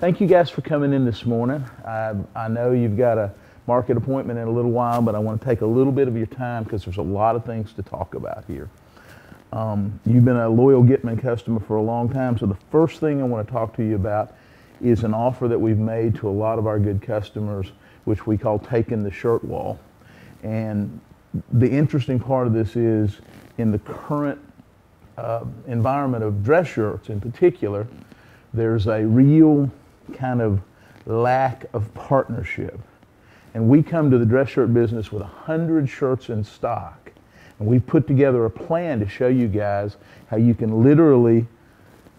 Thank you guys for coming in this morning. I know you've got a market appointment in a little while, but I want to take a little bit of your time because there's a lot of things to talk about here. You've been a loyal Gitman customer for a long time, so the first thing I want to talk to you about is an offer that we've made to a lot of our good customers, which we call taking the shirt wall. And the interesting part of this is in the current environment of dress shirts in particular, there's a real kind of lack of partnership. And we come to the dress shirt business with 100 shirts in stock. And we've put together a plan to show you guys how you can literally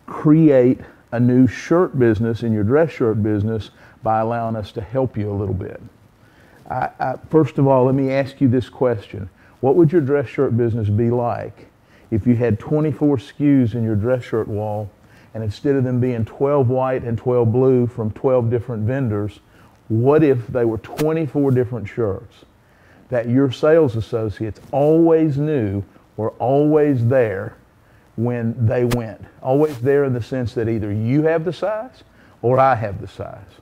create a new shirt business in your dress shirt business by allowing us to help you a little bit. First of all, let me ask you this question. What would your dress shirt business be like if you had 24 SKUs in your dress shirt wall, and instead of them being 12 white and 12 blue from 12 different vendors, what if they were 24 different shirts that your sales associates always knew were always there when they went? Always there in the sense that either you have the size or I have the size.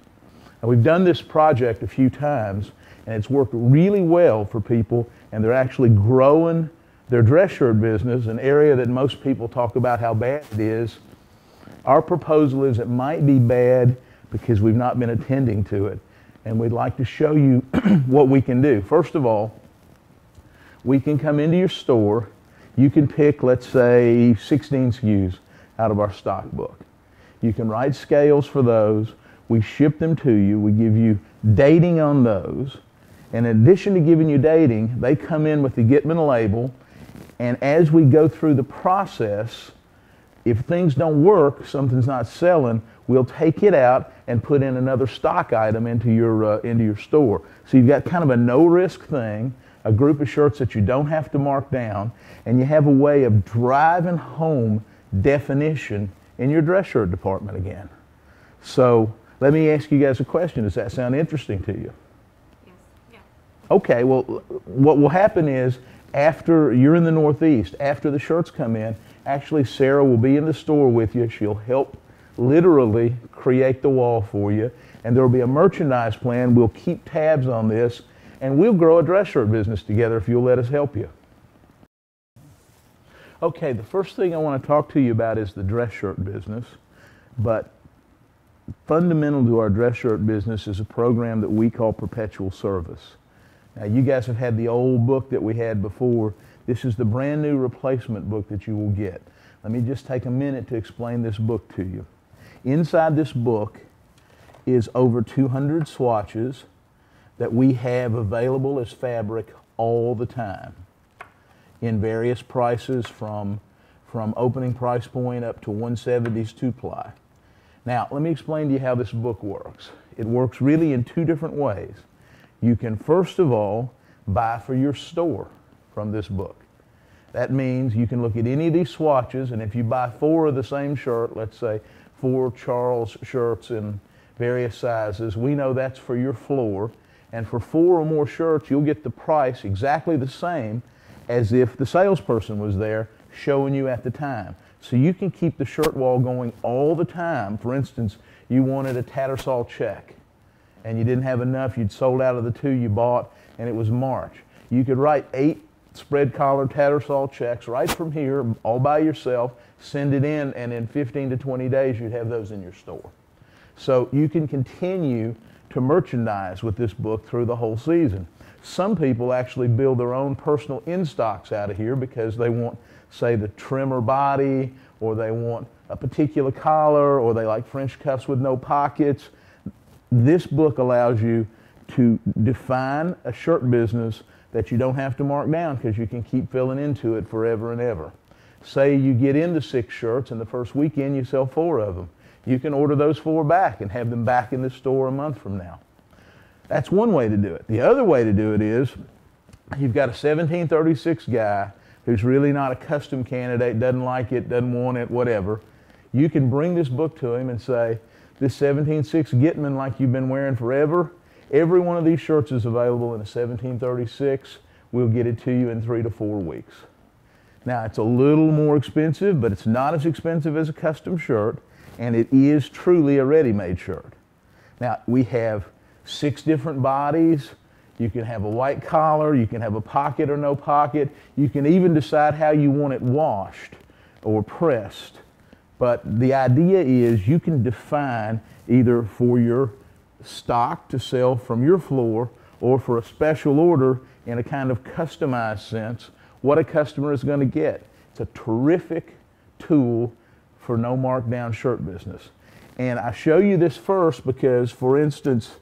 And we've done this project a few times, and it's worked really well for people, and they're actually growing their dress shirt business, an area that most people talk about how bad it is. Our proposal is it might be bad because we've not been attending to it, and we'd like to show you what we can do. First of all, we can come into your store. You can pick, let's say, 16 SKUs out of our stock book. You can write scales for those. We ship them to you. We give you dating on those. And in addition to giving you dating, they come in with the Gitman label. And as we go through the process, if things don't work, something's not selling, we'll take it out and put in another stock item into your store. So you've got kind of a no-risk thing, a group of shirts that you don't have to mark down, and you have a way of driving home definition in your dress shirt department again. So let me ask you guys a question. Does that sound interesting to you? Yes. Yeah. Okay, well, what will happen is after you're in the Northeast, after the shirts come in, actually Sarah will be in the store with you. She'll help literally create the wall for you, and there will be a merchandise plan. We'll keep tabs on this, and we'll grow a dress shirt business together if you'll let us help you. Okay, the first thing I want to talk to you about is the dress shirt business, but fundamental to our dress shirt business is a program that we call Perpetual Service. Now, you guys have had the old book that we had before. This is the brand new replacement book that you will get. Let me just take a minute to explain this book to you. Inside this book is over 200 swatches that we have available as fabric all the time in various prices from opening price point up to 170s 2-ply. Now, let me explain to you how this book works. It works really in two different ways. You can first of all buy for your store from this book. That means you can look at any of these swatches, and if you buy 4 of the same shirt, let's say 4 Charles shirts in various sizes, we know that's for your floor, and for 4 or more shirts, you'll get the price exactly the same as if the salesperson was there showing you at the time. So you can keep the shirt wall going all the time. For instance, you wanted a Tattersall check, and you didn't have enough, you'd sold out of the 2 you bought, and it was March. You could write 8 spread collar Tattersall checks right from here, all by yourself, send it in, and in 15 to 20 days you'd have those in your store. So you can continue to merchandise with this book through the whole season. Some people actually build their own personal in-stocks out of here because they want, say, the trimmer body, or they want a particular collar, or they like French cuffs with no pockets. This book allows you to define a shirt business that you don't have to mark down because you can keep filling into it forever and ever. Say you get into 6 shirts and the first weekend you sell 4 of them. You can order those 4 back and have them back in the store a month from now. That's one way to do it. The other way to do it is you've got a 1736 guy who's really not a custom candidate, doesn't like it, doesn't want it, whatever. You can bring this book to him and say, this 17.6 Gitman like you've been wearing forever, every one of these shirts is available in a 1736. We'll get it to you in 3 to 4 weeks. Now, it's a little more expensive, but it's not as expensive as a custom shirt, and it is truly a ready-made shirt. Now, we have 6 different bodies. You can have a white collar, you can have a pocket or no pocket. You can even decide how you want it washed or pressed. But the idea is you can define either for your stock to sell from your floor or for a special order in a kind of customized sense what a customer is going to get. It's a terrific tool for no markdown shirt business. And I show you this first because, for instance,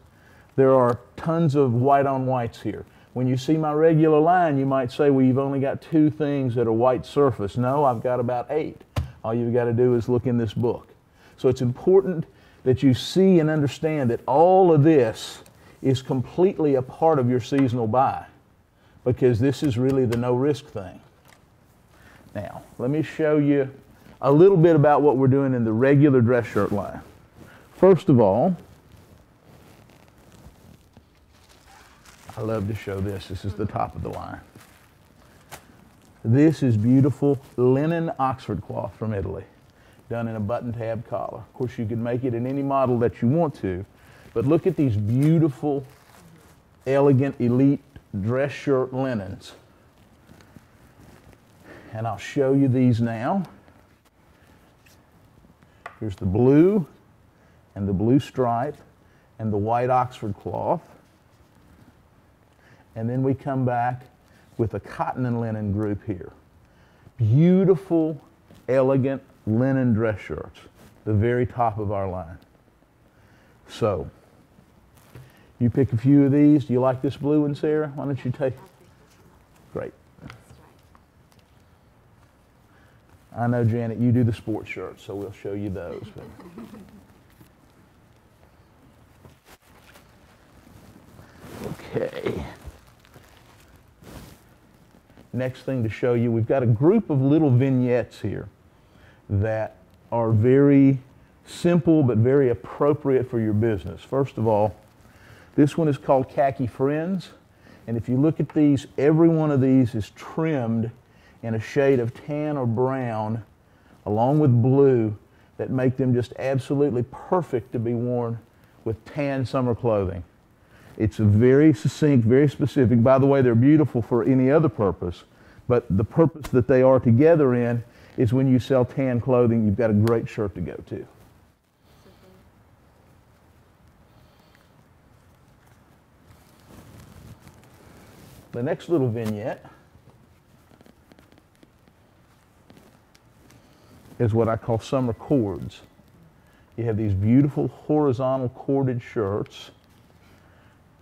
there are tons of white on whites here. When you see my regular line, you might say, well, you've only got 2 things that are white surface. No, I've got about 8. All you've got to do is look in this book. So it's important that you see and understand that all of this is completely a part of your seasonal buy, because this is really the no risk thing. Now, let me show you a little bit about what we're doing in the regular dress shirt line. First of all, I love to show this. This is the top of the line. This is beautiful linen Oxford cloth from Italy, done in a button tab collar. Of course, you can make it in any model that you want to, but look at these beautiful, elegant, elite dress shirt linens. And I'll show you these now. Here's the blue and the blue stripe and the white Oxford cloth. And then we come back with a cotton and linen group here. Beautiful, elegant linen dress shirts, the very top of our line. So, you pick a few of these. Do you like this blue one, Sarah? Why don't you take? Great. I know, Janet, you do the sports shirts, so we'll show you those. Okay. Next thing to show you, we've got a group of little vignettes here that are very simple but very appropriate for your business. First of all, this one is called Khaki Friends, and if you look at these, every one of these is trimmed in a shade of tan or brown along with blue that make them just absolutely perfect to be worn with tan summer clothing. It's a very succinct, very specific. By the way, they're beautiful for any other purpose, but the purpose that they are together in is when you sell tan clothing, you've got a great shirt to go to. The next little vignette is what I call summer cords. You have these beautiful horizontal corded shirts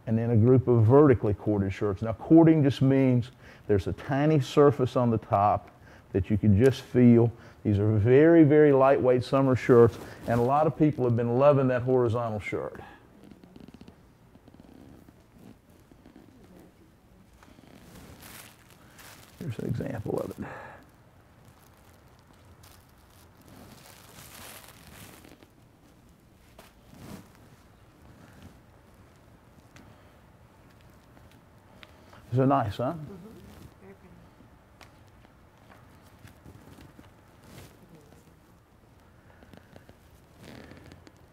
and then a group of vertically corded shirts. Now, cording just means there's a tiny surface on the top that you can just feel. These are very, very lightweight summer shirts, and a lot of people have been loving that horizontal shirt. Here's an example of it. These are nice, huh? Mm-hmm. Very pretty.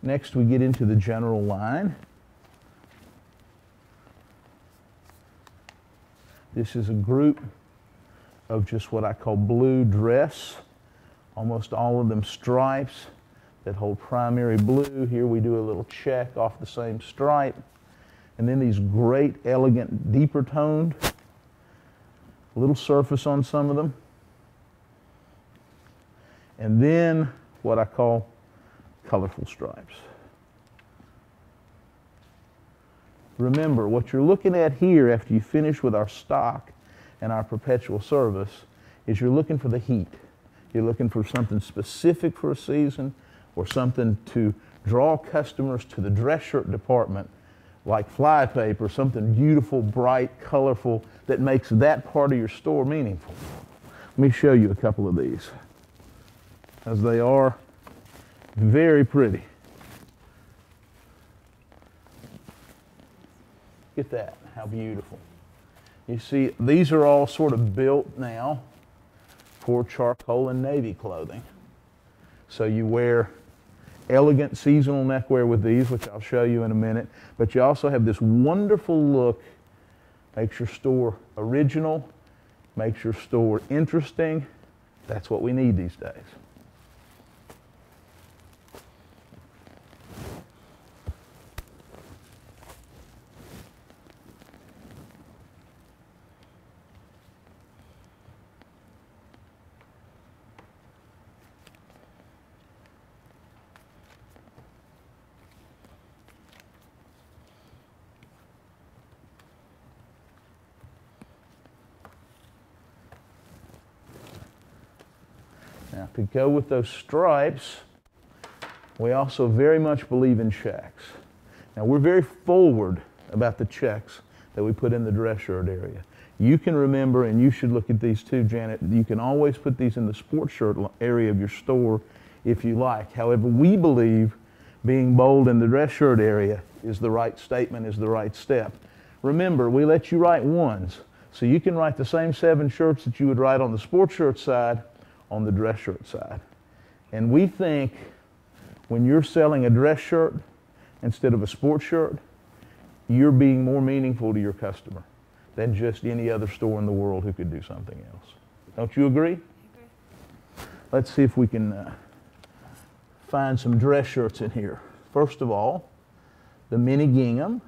Next, we get into the general line. This is a group of just what I call blue dress, almost all of them stripes that hold primary blue. Here we do a little check off the same stripe. And then these great, elegant, deeper toned, little surface on some of them. And then what I call colorful stripes. Remember, what you're looking at here after you finish with our stock and our perpetual service is you're looking for the heat. You're looking for something specific for a season or something to draw customers to the dress shirt department, like flypaper, something beautiful, bright, colorful that makes that part of your store meaningful. Let me show you a couple of these, as they are very pretty. Look at that, how beautiful. You see, these are all sort of built now for charcoal and navy clothing. So you wear elegant seasonal neckwear with these, which I'll show you in a minute. But you also have this wonderful look. Makes your store original, makes your store interesting. That's what we need these days. Now, to go with those stripes, we also very much believe in checks. Now, we're very forward about the checks that we put in the dress shirt area. You can remember, and you should look at these too, Janet, you can always put these in the sports shirt area of your store if you like. However, we believe being bold in the dress shirt area is the right statement, is the right step. Remember, we let you write ones, so you can write the same 7 shirts that you would write on the sports shirt side on the dress shirt side. And we think when you're selling a dress shirt instead of a sports shirt, you're being more meaningful to your customer than just any other store in the world who could do something else. Don't you agree? I agree. Let's see if we can find some dress shirts in here. First of all, the mini gingham.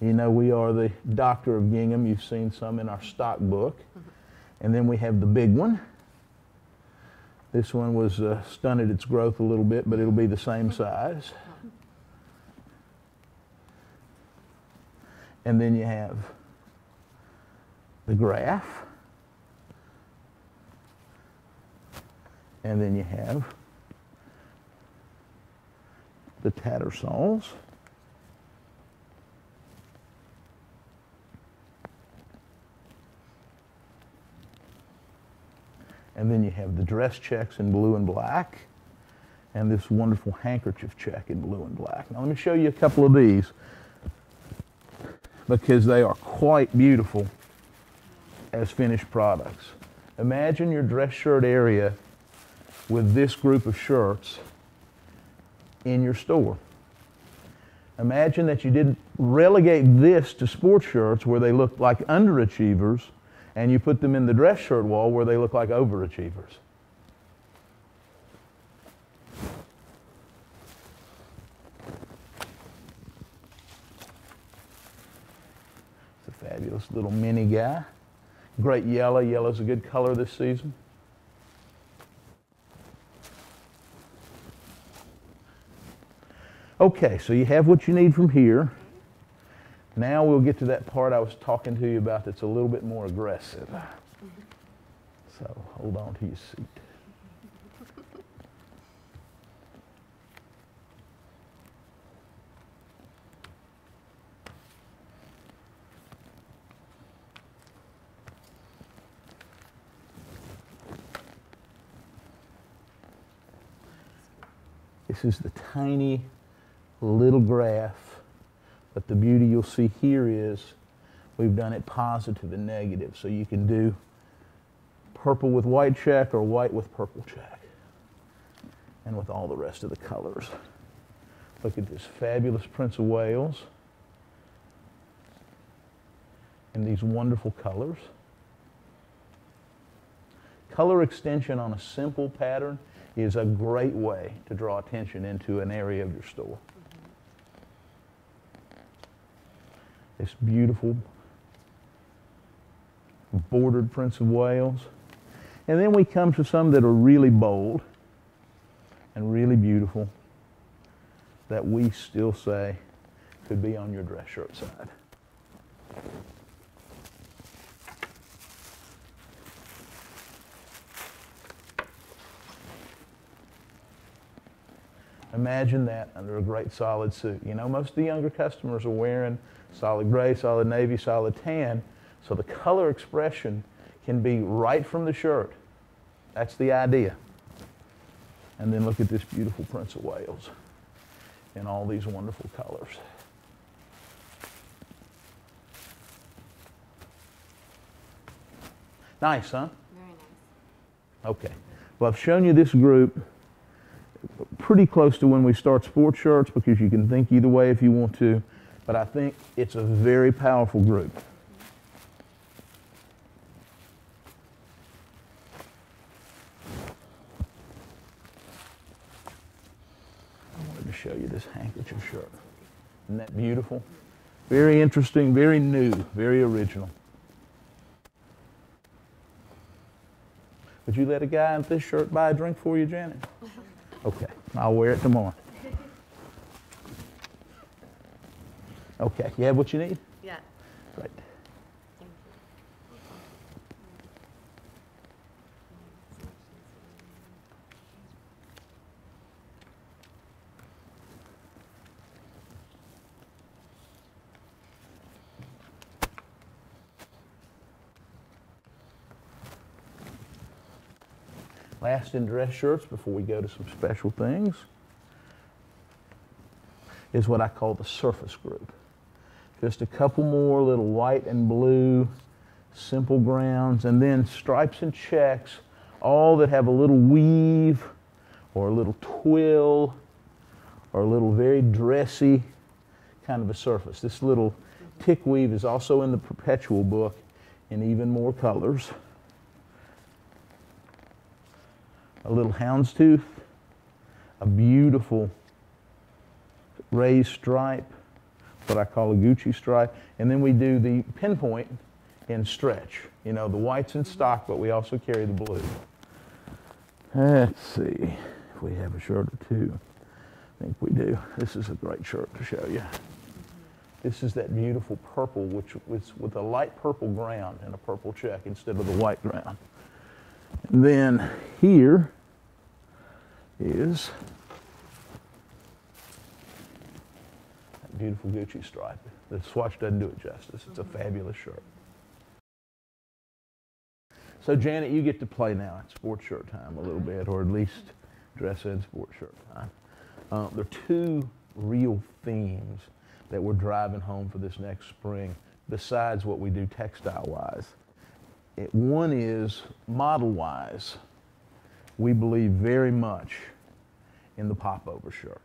You know we are the doctor of gingham. You've seen some in our stock book. And then we have the big one. This one was stunted its growth a little bit, but it'll be the same size. And then you have the graph. And then you have the tattersalls. And then you have the dress checks in blue and black, and this wonderful handkerchief check in blue and black. Now let me show you a couple of these because they are quite beautiful as finished products. Imagine your dress shirt area with this group of shirts in your store. Imagine that you didn't relegate this to sports shirts where they look like underachievers, and you put them in the dress shirt wall where they look like overachievers. It's a fabulous little mini guy. Great yellow. Yellow's a good color this season. Okay, so you have what you need from here. Now we'll get to that part I was talking to you about that's a little bit more aggressive. So hold on to your seat. This is the tiny little graph. But the beauty you'll see here is we've done it positive and negative. So you can do purple with white check or white with purple check. And with all the rest of the colors. Look at this fabulous Prince of Wales. And these wonderful colors. Color extension on a simple pattern is a great way to draw attention into an area of your store. This beautiful bordered Prince of Wales. And then we come to some that are really bold and really beautiful that we still say could be on your dress shirt side. Imagine that under a great solid suit. You know, most of the younger customers are wearing solid gray, solid navy, solid tan, so the color expression can be right from the shirt. That's the idea. And then look at this beautiful Prince of Wales in all these wonderful colors. Nice, huh? Very nice. Okay. Well, I've shown you this group. pretty close to when we start sports shirts because you can think either way if you want to, but I think it's a very powerful group. I wanted to show you this handkerchief shirt. Isn't that beautiful? Very interesting, very new, very original. Would you let a guy in this shirt buy a drink for you, Janet? Okay, I'll wear it tomorrow. Okay, you have what you need? Yeah. Great. Thank Last in dress shirts before we go to some special things is what I call the surface group. Just a couple more little white and blue simple grounds, and then stripes and checks, all that have a little weave or a little twill or a little very dressy kind of a surface. This little tick weave is also in the Perpetual book in even more colors. A little houndstooth, a beautiful raised stripe, what I call a Gucci stripe, and then we do the pinpoint in stretch. You know, the white's in stock, but we also carry the blue. Let's see if we have a shirt or two. I think we do. This is a great shirt to show you. This is that beautiful purple, which was with a light purple ground and a purple check instead of the white ground. And then here is that beautiful Gucci stripe. The swatch doesn't do it justice. It's a fabulous shirt. So Janet, you get to play now. It's sports shirt time a little bit, or at least dress in sports shirt time. There are two real themes that we're driving home for this next spring, besides what we do textile-wise. One is model-wise. We believe very much in the popover shirt.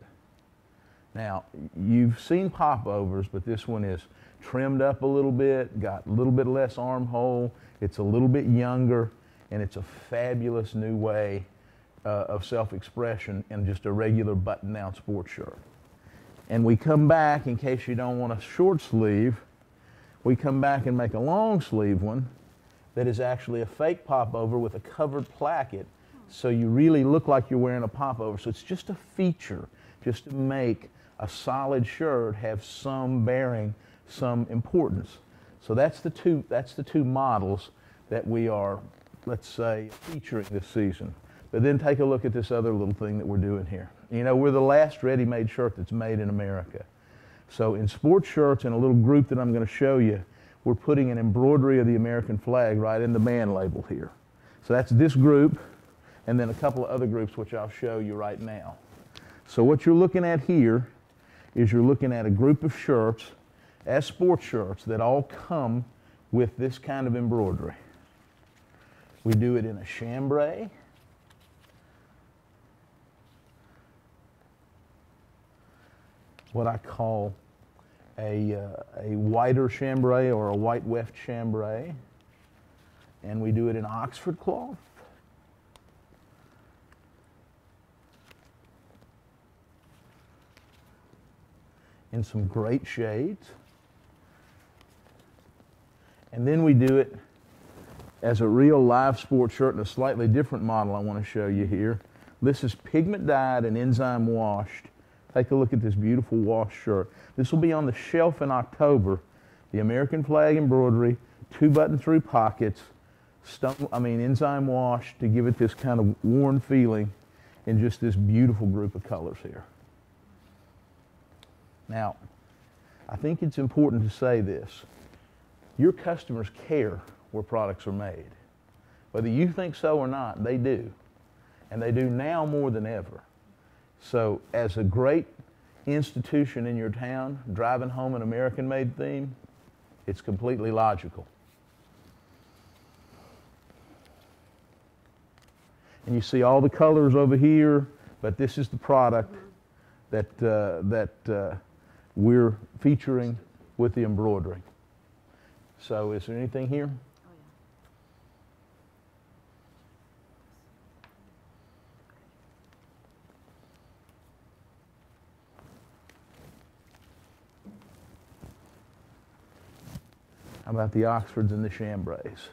Now, you've seen popovers, but this one is trimmed up a little bit, got a little bit less armhole, it's a little bit younger, and it's a fabulous new way of self-expression in just a regular button-down sports shirt. And we come back, in case you don't want a short sleeve, we come back and make a long sleeve one that is actually a fake popover with a covered placket, so you really look like you're wearing a popover. So it's just a feature, just to make a solid shirt have some bearing, some importance. So that's the two models that we are, let's say, featuring this season. But then take a look at this other little thing that we're doing here. You know, we're the last ready-made shirt that's made in America. So in sports shirts, in a little group that I'm going to show you, we're putting an embroidery of the American flag right in the band label here. So that's this group, and then a couple of other groups which I'll show you right now. So what you're looking at here is you're looking at a group of shirts as sports shirts that all come with this kind of embroidery. We do it in a chambray, what I call a whiter chambray or a white weft chambray, and we do it in Oxford cloth. In some great shades. And then we do it as a real live sports shirt in a slightly different model I want to show you here. This is pigment dyed and enzyme washed. Take a look at this beautiful wash shirt. This will be on the shelf in October. The American flag embroidery, 2 button-through pockets, enzyme washed to give it this kind of worn feeling in just this beautiful group of colors here. Now, I think it's important to say this. Your customers care where products are made. Whether you think so or not, they do. And they do now more than ever. So as a great institution in your town, driving home an American-made theme, it's completely logical. And you see all the colors over here, but this is the product that, we're featuring with the embroidery. So is there anything here? Oh, yeah. How about the Oxfords and the chambrays?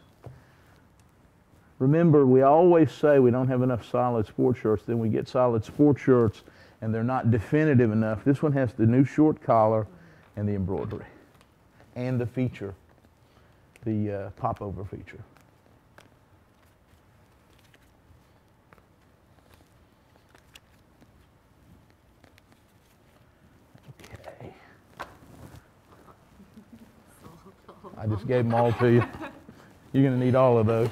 Remember, we always say we don't have enough solid sport shirts. Then we get solid sport shirts and they're not definitive enough. This one has the new short collar and the embroidery and the feature, the popover feature. Okay. I just gave them all to you. You're going to need all of those.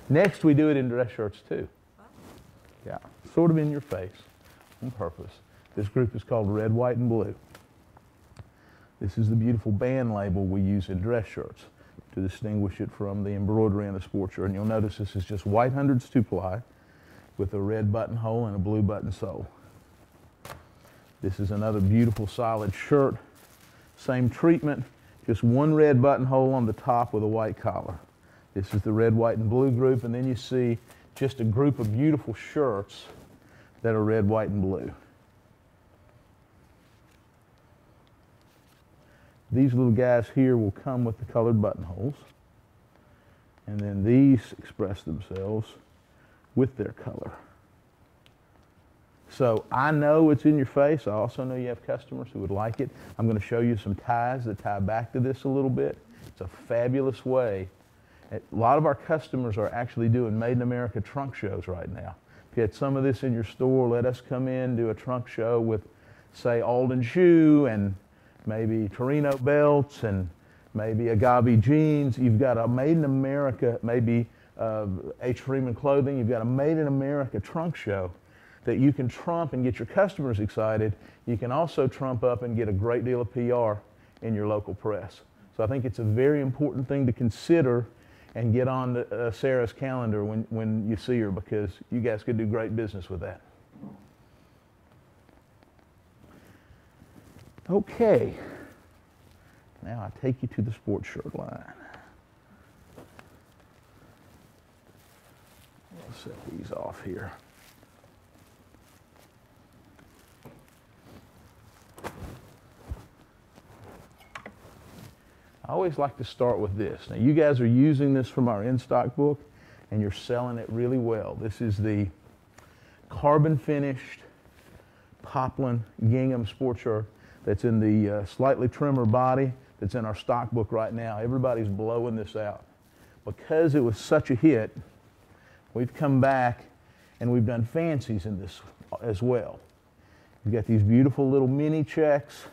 Next, we do it in dress shirts too. Yeah, sort of in your face on purpose. This group is called Red, White, and Blue. This is the beautiful band label we use in dress shirts to distinguish it from the embroidery in the sport shirt. And you'll notice this is just white hundreds two-ply with a red buttonhole and a blue button sole. This is another beautiful solid shirt. Same treatment, just one red buttonhole on the top with a white collar. This is the red, white, and blue group, and then you see just a group of beautiful shirts that are red, white, and blue. These little guys here will come with the colored buttonholes, and then these express themselves with their color. So I know it's in your face. I also know you have customers who would like it. I'm going to show you some ties that tie back to this a little bit. It's a fabulous way. A lot of our customers are actually doing Made in America trunk shows right now. If you had some of this in your store, let us come in, do a trunk show with, say, Alden shoe and maybe Torino belts and maybe Agave jeans. You've got a Made in America, maybe H. Freeman clothing. You've got a Made in America trunk show that you can trump and get your customers excited. You can also trump up and get a great deal of PR in your local press. So I think it's a very important thing to consider and get on to, Sarah's calendar when you see her, because you guys could do great business with that. Okay, now I take you to the sports shirt line. I'll set these off here. I always like to start with this. Now you guys are using this from our in-stock book and you're selling it really well. This is the carbon finished poplin gingham sports shirt that's in the slightly trimmer body that's in our stock book right now. Everybody's blowing this out. Because it was such a hit, we've come back and we've done fancies in this as well. You've got these beautiful little mini checks,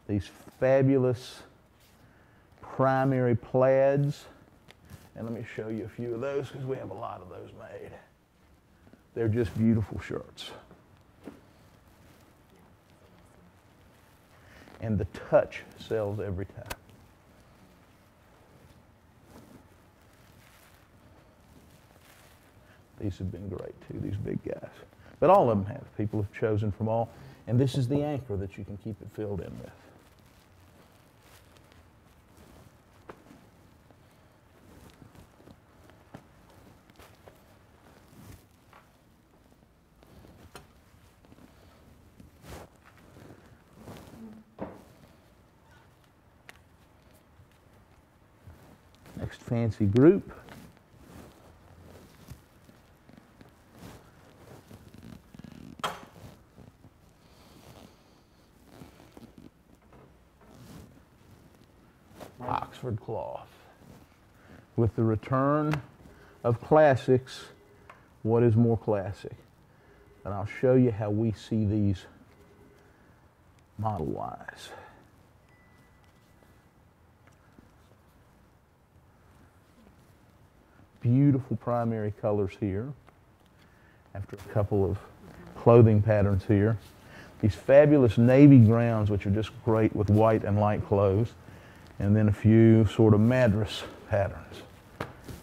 these fabulous primary plaids, and let me show you a few of those because we have a lot of those made. They're just beautiful shirts. And the touch sells every time. These have been great too, these big guys. But all of them have. People have chosen from all. And this is the anchor that you can keep it filled in with. Next fancy group. Oxford cloth. With the return of classics, what is more classic? And I'll show you how we see these model-wise. Beautiful primary colors here, after a couple of clothing patterns here. These fabulous navy grounds, which are just great with white and light clothes, and then a few sort of madras patterns.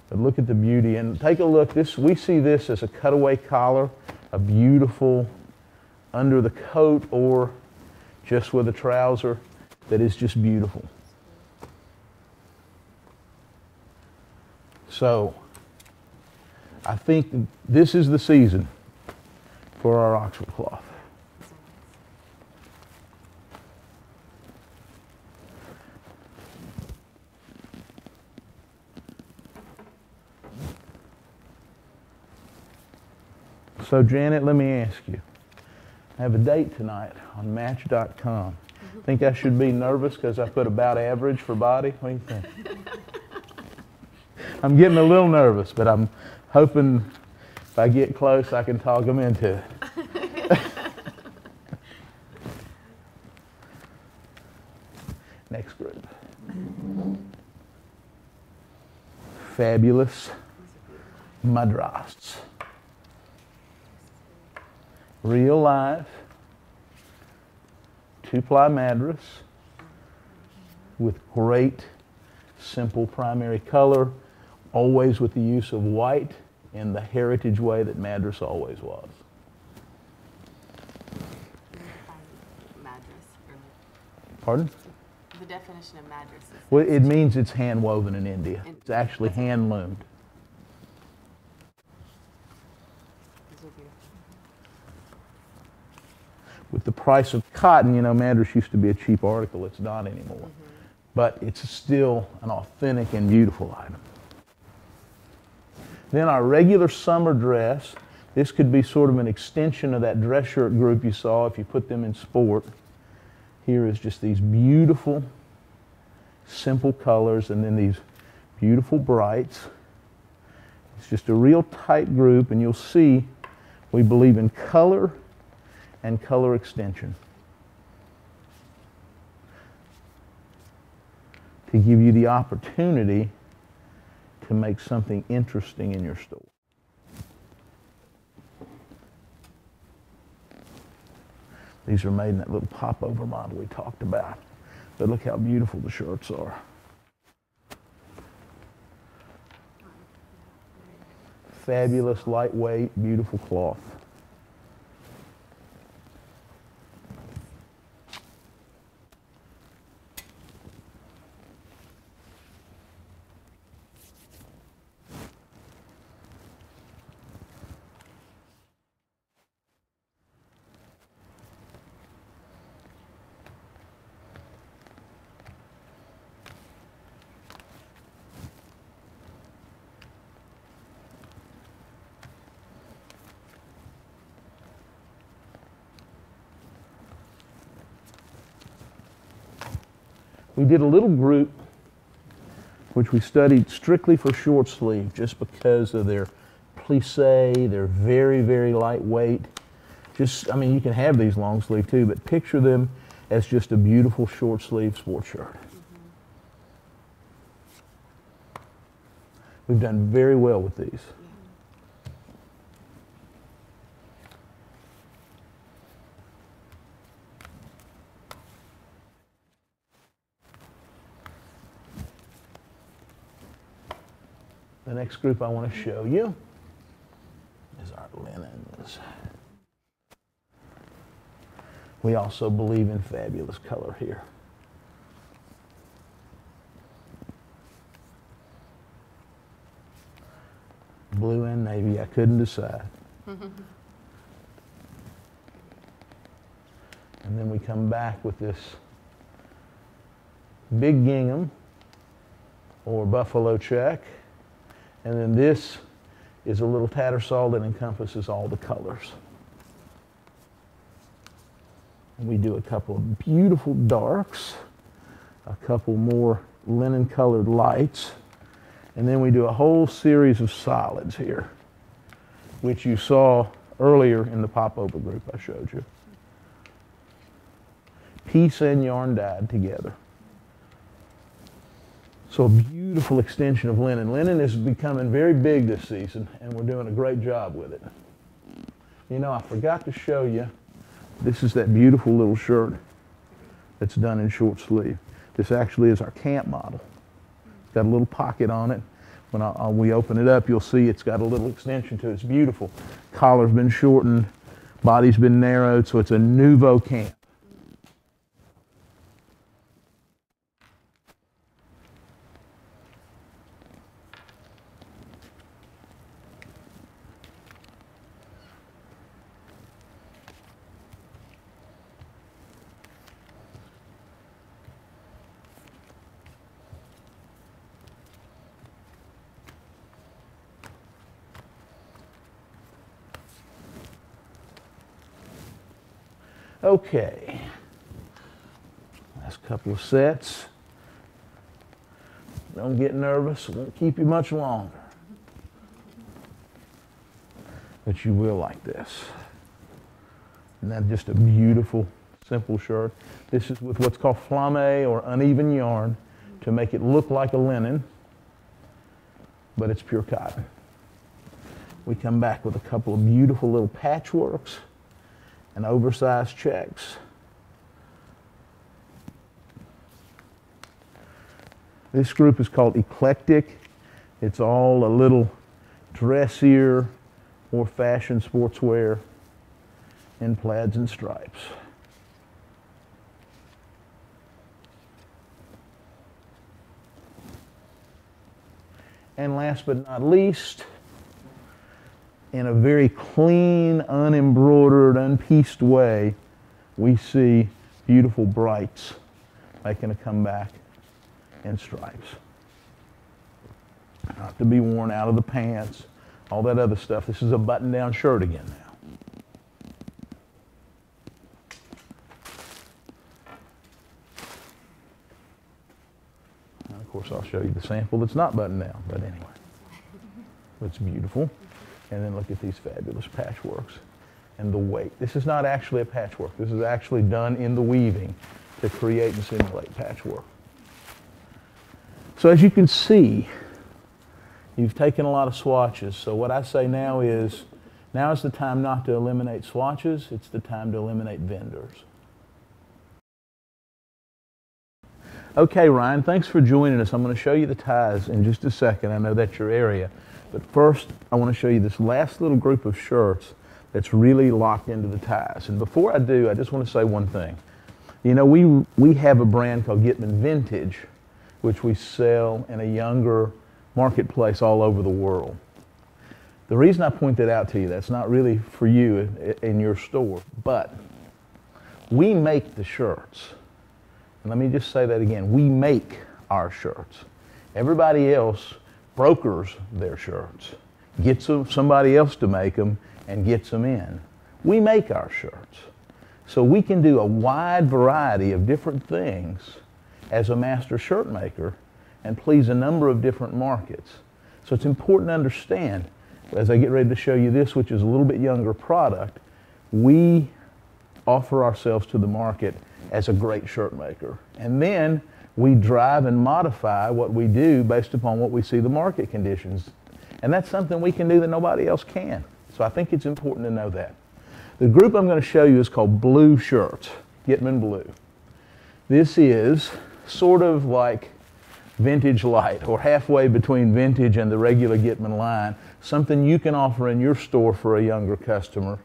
But look at the beauty, and take a look. We see this as a cutaway collar, a beautiful under the coat or just with a trouser that is just beautiful. So I think this is the season for our Oxford cloth. So Janet, let me ask you. I have a date tonight on Match.com. Think I should be nervous because I put about average for body? What do you think? I'm getting a little nervous, but I'm hoping if I get close, I can talk them into it. Next group. Fabulous Madras. Real live, 2-ply madras with great, simple primary color, always with the use of white in the heritage way that madras always was. Madras. Pardon? The definition of madras is... Well, it means it's hand woven in India. It's actually hand loomed. With the price of cotton, you know, madras used to be a cheap article. It's not anymore. But it's still an authentic and beautiful item. Then our regular summer dress. This could be sort of an extension of that dress shirt group you saw if you put them in sport. Here is just these beautiful, simple colors and then these beautiful brights. It's just a real tight group, and you'll see we believe in color and color extension to give you the opportunity to make something interesting in your store. These are made in that little popover model we talked about. But look how beautiful the shirts are. Fabulous, lightweight, beautiful cloth. We did a little group which we studied strictly for short sleeve just because of their plissé, they're very, very lightweight. I mean, you can have these long sleeve too, but picture them as just a beautiful short sleeve sports shirt. We've done very well with these. The next group I want to show you is our linens. We also believe in fabulous color here. Blue and navy, I couldn't decide. And then we come back with this big gingham or buffalo check. And then this is a little tattersall that encompasses all the colors. And we do a couple of beautiful darks, a couple more linen colored lights, and then we do a whole series of solids here, which you saw earlier in the popover group I showed you. Piece and yarn dyed together. So a beautiful extension of linen. Linen is becoming very big this season, and we're doing a great job with it. You know, I forgot to show you, this is that beautiful little shirt that's done in short sleeve. This actually is our camp model. It's got a little pocket on it. When we open it up, you'll see it's got a little extension to it. It's beautiful. Collar's been shortened, body's been narrowed, so it's a nouveau camp. Okay, last couple of sets. Don't get nervous, it won't keep you much longer. But you will like this. Isn't that just a beautiful, simple shirt? This is with what's called flame or uneven yarn to make it look like a linen, but it's pure cotton. We come back with a couple of beautiful little patchworks and oversized checks. This group is called eclectic. It's all a little dressier, more fashion sportswear in plaids and stripes. And last but not least, in a very clean, unembroidered, unpieced way, we see beautiful brights making a comeback in stripes. Not to be worn out of the pants, all that other stuff. This is a button-down shirt again now. And of course, I'll show you the sample that's not buttoned down, but anyway. It's beautiful. And then look at these fabulous patchworks and the weight. This is not actually a patchwork. This is actually done in the weaving to create and simulate patchwork. So as you can see, you've taken a lot of swatches. So what I say now is the time not to eliminate swatches. It's the time to eliminate vendors. Okay, Ryan, thanks for joining us. I'm going to show you the ties in just a second. I know that's your area. But first, I want to show you this last little group of shirts that's really locked into the ties. And before I do, I just want to say one thing. You know, we have a brand called Gitman Vintage, which we sell in a younger marketplace all over the world. The reason I point that out to you, that's not really for you in your store, but we make the shirts. And let me just say that again. We make our shirts. Everybody else brokers their shirts, gets somebody else to make them, and gets them in. We make our shirts. So we can do a wide variety of different things as a master shirt maker and please a number of different markets. So it's important to understand, as I get ready to show you this, which is a little bit younger product, we offer ourselves to the market as a great shirt maker. And then we drive and modify what we do based upon what we see the market conditions. And that's something we can do that nobody else can. So I think it's important to know that. The group I'm going to show you is called Blue Shirts, Gitman Blue. This is sort of like Vintage Light, or halfway between Vintage and the regular Gitman line, something you can offer in your store for a younger customer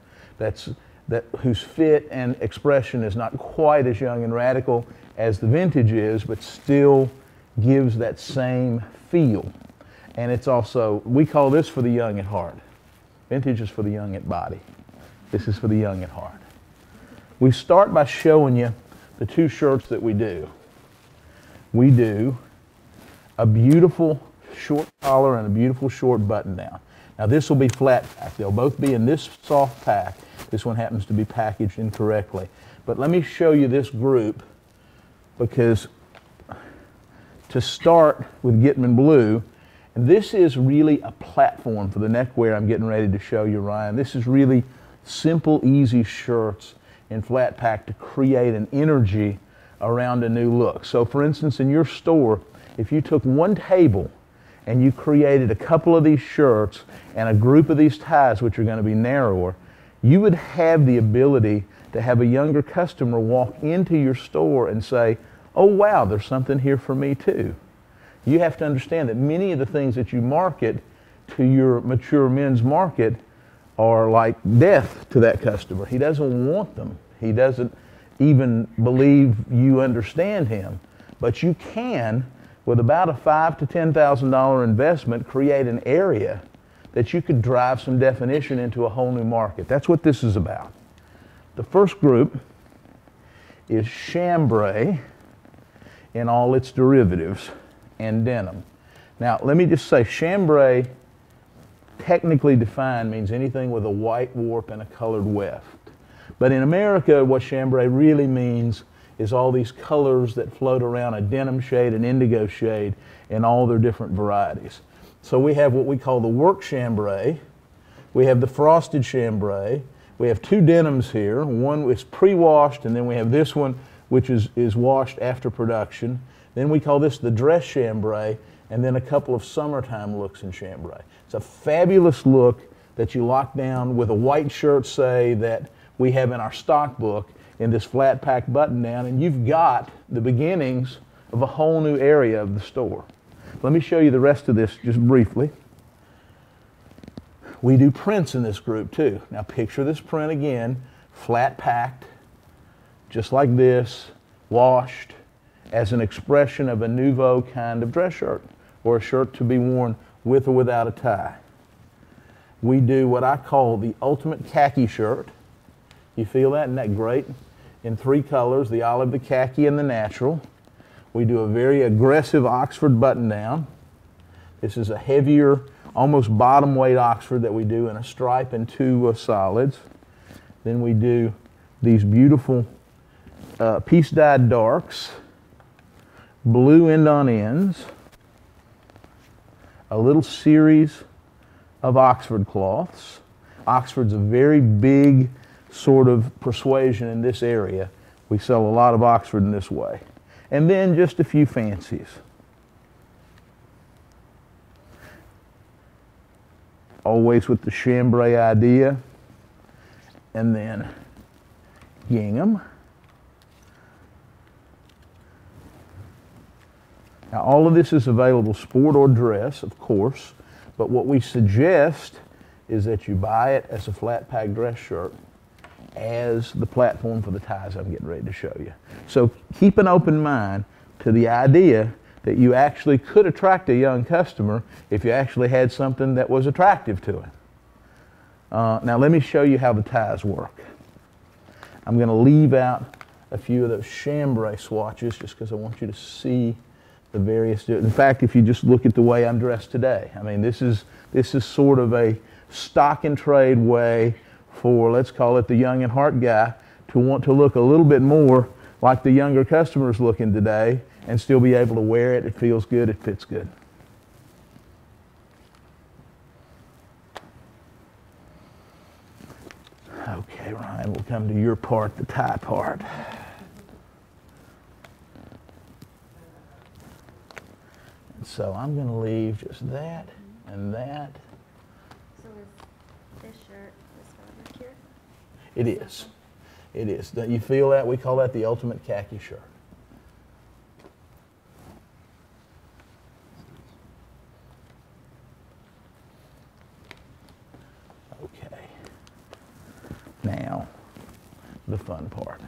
whose fit and expression is not quite as young and radical as the Vintage is, but still gives that same feel. And it's also, we call this for the young at heart. Vintage is for the young at body. This is for the young at heart. We start by showing you the two shirts that we do. We do a beautiful short collar and a beautiful short button down. Now this will be flat pack. They'll both be in this soft pack. This one happens to be packaged incorrectly. But let me show you this group, because to start with Gitman Blue, and this is really a platform for the neckwear I'm getting ready to show you, Ryan. This is really simple, easy shirts in flat pack to create an energy around a new look. So for instance, in your store, if you took one table and you created a couple of these shirts and a group of these ties, which are going to be narrower, you would have the ability to have a younger customer walk into your store and say, oh wow, there's something here for me too. You have to understand that many of the things that you market to your mature men's market are like death to that customer. He doesn't want them. He doesn't even believe you understand him. But you can, with about a $5,000 to $10,000 investment, create an area that you could drive some definition into a whole new market. That's what this is about. The first group is chambray in all its derivatives and denim. Now, let me just say, chambray, technically defined, means anything with a white warp and a colored weft. But in America, what chambray really means is all these colors that float around, a denim shade, an indigo shade, and all their different varieties. So we have what we call the work chambray. We have the frosted chambray. We have two denims here. One is pre-washed, and then we have this one, which is washed after production. Then we call this the dress chambray, and then a couple of summertime looks in chambray. It's a fabulous look that you lock down with a white shirt, say, that we have in our stock book, in this flat pack button down, and you've got the beginnings of a whole new area of the store. Let me show you the rest of this just briefly. We do prints in this group too. Now picture this print again, flat packed, just like this, washed, as an expression of a nouveau kind of dress shirt, or a shirt to be worn with or without a tie. We do what I call the ultimate khaki shirt. You feel that? Isn't that great? In three colors, the olive, the khaki, and the natural. We do a very aggressive Oxford button down. This is a heavier, almost bottom weight Oxford that we do in a stripe and two solids. Then we do these beautiful piece dyed darks, blue end on ends, a little series of Oxford cloths. Oxford's a very big sort of persuasion in this area. We sell a lot of Oxford in this way. And then just a few fancies. Always with the chambray idea. And then gingham. Now all of this is available sport or dress, of course, but what we suggest is that you buy it as a flat pack dress shirt as the platform for the ties I'm getting ready to show you. So keep an open mind to the idea that you actually could attract a young customer if you actually had something that was attractive to him. Now let me show you how the ties work. I'm going to leave out a few of those chambray swatches just because I want you to see the various. In fact, if you just look at the way I'm dressed today, I mean, this is sort of a stock and trade way for, let's call it the young and heart guy, to want to look a little bit more like the younger customers looking today and still be able to wear it. It feels good, it fits good. Okay, Ryan, we'll come to your part, the tie part. And so I'm going to leave just that and that. So is this shirt this fabric here? It is. It is. Don't you feel that? We call that the ultimate khaki shirt. Okay. Now, the fun part.